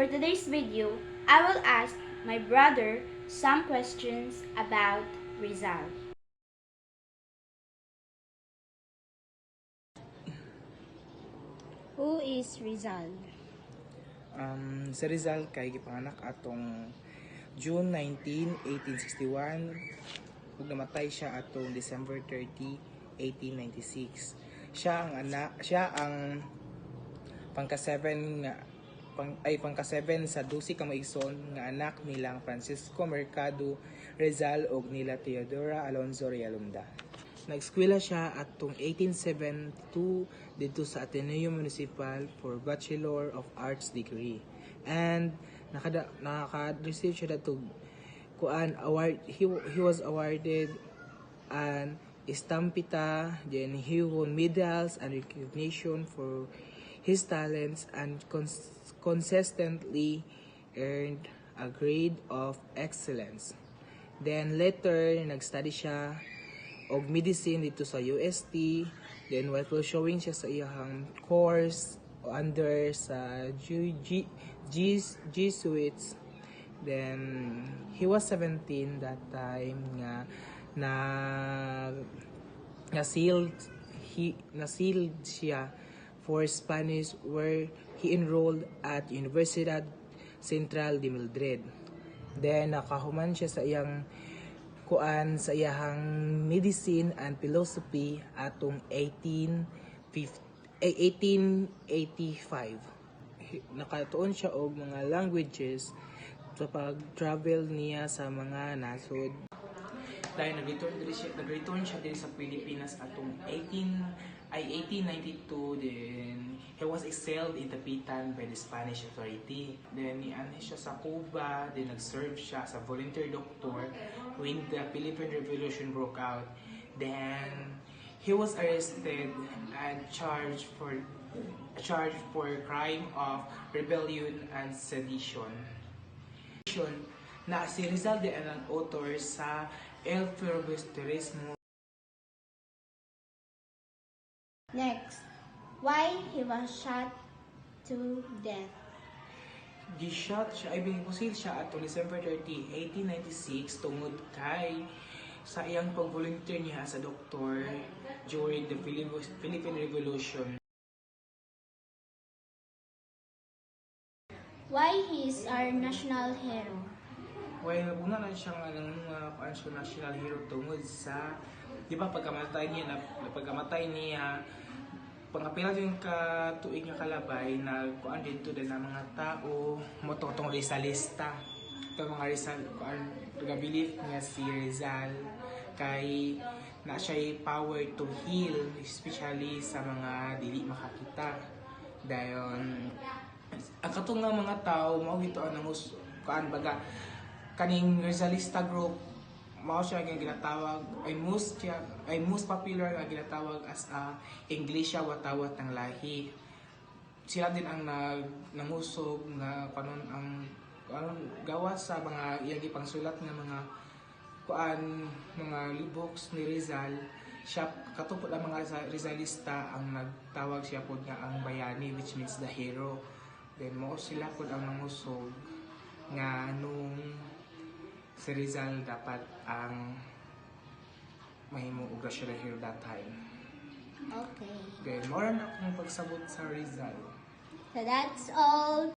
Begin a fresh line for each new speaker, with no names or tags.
today's video, I will ask my brother some questions about Rizal. Who is Rizal?
Si Rizal kay gipanganak atong June 19, 1861 ug namatay siya atong December 30, 1896. Siya ang pangka-7 sa 12 ka maigsoon nga anak nilang Francisco Mercado Rizal ug nila Teodora Alonzo Realunda. Nag-eskwela siya atong 1872 dito sa Ateneo Municipal for Bachelor of Arts degree. And naka-receive siya datong award. He was awarded an estampita, then he won medals and recognition for his talents and consistently earned a grade of excellence. Then later, nag-study siya og medicine dito sa UST. Then while showing siya sa iyang course under sa Jesuits. Then he was 17 that time nga na-sealed siya for Spanish where he enrolled at Universidad Central de Mildred. Then nakahuman siya sa iyang sa iyang medicine and philosophy atong 1885. Nakatuon siya og mga languages sa pag-travel niya sa mga nasod. Dahil nag-return siya din sa Pilipinas atong 1892, then he was exiled in Tapitan by the Spanish authority. Then niyan siya sa Cuba, then nag-serve siya as a volunteer doctor when the Philippine Revolution broke out. Then he was arrested and charged for crime of rebellion and sedition. Na si Rizal de ang author sa El Filibusterismo.
Next, why he was shot to death?
Gishot siya, ay binipusil siya at December 30, 1896 tungod kay sa iyang pag-volunteer niya sa doktor during the Philippine Revolution.
Why he is our national hero?
Well, una na siya nga ng national hero tungod sa, di ba pagkamatay niya, pangapila din ka tuig nga kalabay, nagkuan dito din ng mga tao, mototong Rizalista. Ito mga Rizal, believe niya si Rizal, kay na siya'y power to heal, especially sa mga dili makakita. Dahil, ang katong nga mga tao, mao ito ang baga, kaning Rizalista group, mao siya nga ginatawag ay most popular nga ginatawag as a Iglesia Watawat ng Lahi. Sila din ang nangusog nga kanon ang gawas sa mga iyang ipangsulat nga mga books ni Rizal. Siya katupod ang mga Rizalista ang nagtawag siya pod nga ang bayani, which means the hero. Then mo sila pod ang nangusog nga nung si Rizal dapat ang mahimo og national hero that time.
Okay.
Then more na akong pagsabot sa Rizal.
So that's all.